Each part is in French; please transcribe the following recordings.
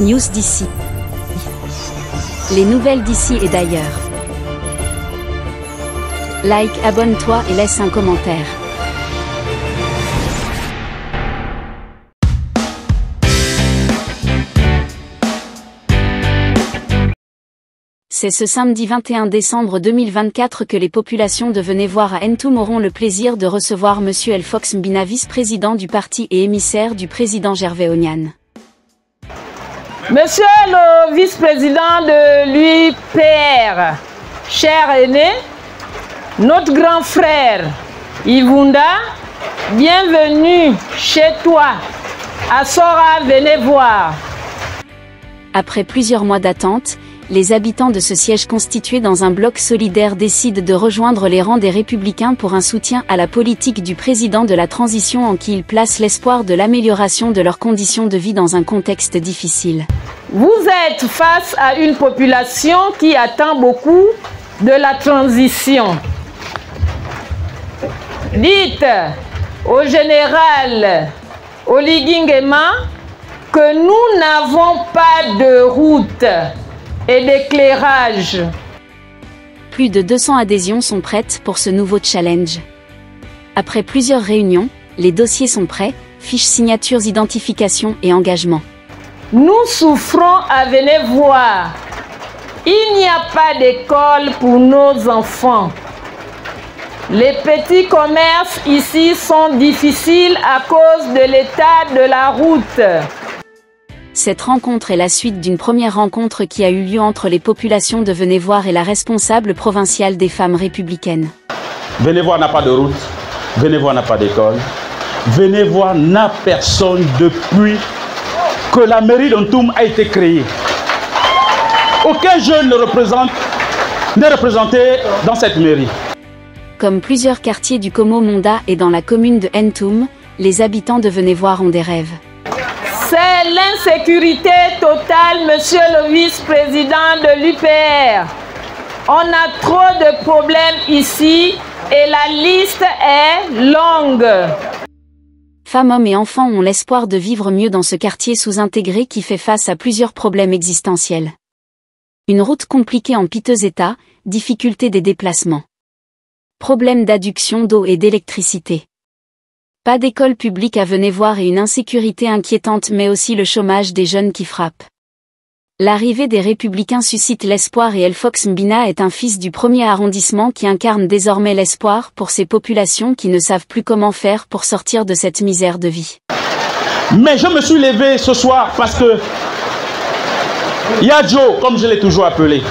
News d'ici. Les nouvelles d'ici et d'ailleurs. Like, abonne-toi et laisse un commentaire. C'est ce samedi 21 décembre 2024 que les populations de Venez-Voir à Ntoum auront le plaisir de recevoir Monsieur Elfox Mbina, vice-président du parti et émissaire du président Gervais Onyan. Monsieur le vice-président de l'UPR, cher aîné, notre grand frère Ivunda, bienvenue chez toi, à Sora, Venez-Voir. Après plusieurs mois d'attente, les habitants de ce siège constitué dans un bloc solidaire décident de rejoindre les rangs des Républicains pour un soutien à la politique du président de la transition en qui ils placent l'espoir de l'amélioration de leurs conditions de vie dans un contexte difficile. Vous êtes face à une population qui attend beaucoup de la transition. Dites au général Oligui Nguema que nous n'avons pas de route et d'éclairage. Plus de 200 adhésions sont prêtes pour ce nouveau challenge. Après plusieurs réunions, les dossiers sont prêts, fiches, signatures, identification et engagement. Nous souffrons à Venez-Voir. Il n'y a pas d'école pour nos enfants. Les petits commerces ici sont difficiles à cause de l'état de la route. Cette rencontre est la suite d'une première rencontre qui a eu lieu entre les populations de Venez-Voir et la responsable provinciale des femmes républicaines. Venez-Voir n'a pas de route, Venez-Voir n'a pas d'école, Venez-Voir n'a personne depuis que la mairie d'Ntoum a été créée. Aucun jeune n'est représenté dans cette mairie. Comme plusieurs quartiers du Komo Monda et dans la commune de Ntoum, les habitants de Venez-Voir ont des rêves. C'est l'insécurité totale, monsieur le vice-président de l'UPR. On a trop de problèmes ici et la liste est longue. Femmes, hommes et enfants ont l'espoir de vivre mieux dans ce quartier sous-intégré qui fait face à plusieurs problèmes existentiels. Une route compliquée en piteux état, difficulté des déplacements. Problèmes d'adduction d'eau et d'électricité. Pas d'école publique à Venez-Voir et une insécurité inquiétante mais aussi le chômage des jeunes qui frappe. L'arrivée des Républicains suscite l'espoir et Elfox Mbina est un fils du premier arrondissement qui incarne désormais l'espoir pour ces populations qui ne savent plus comment faire pour sortir de cette misère de vie. Mais je me suis levé ce soir parce que Yadjo, comme je l'ai toujours appelé,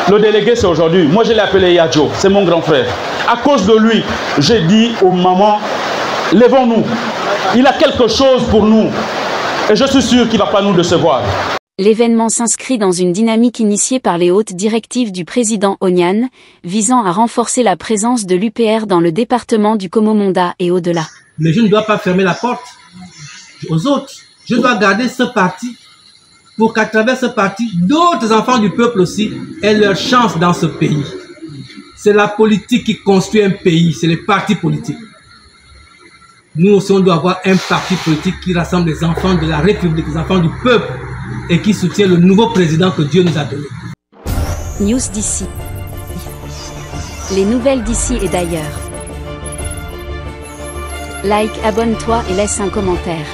le délégué c'est aujourd'hui, moi je l'ai appelé Yadjo, c'est mon grand frère. À cause de lui, j'ai dit aux mamans, lèvons-nous, il a quelque chose pour nous et je suis sûr qu'il ne va pas nous décevoir. L'événement s'inscrit dans une dynamique initiée par les hautes directives du président Onyan, visant à renforcer la présence de l'UPR dans le département du Komo Monda et au-delà. Mais je ne dois pas fermer la porte aux autres. Je dois garder ce parti pour qu'à travers ce parti, d'autres enfants du peuple aussi aient leur chance dans ce pays. C'est la politique qui construit un pays, c'est les partis politiques. Nous aussi, on doit avoir un parti politique qui rassemble les enfants de la République, les enfants du peuple, et qui soutient le nouveau président que Dieu nous a donné. News d'ici. Les nouvelles d'ici et d'ailleurs. Like, abonne-toi et laisse un commentaire.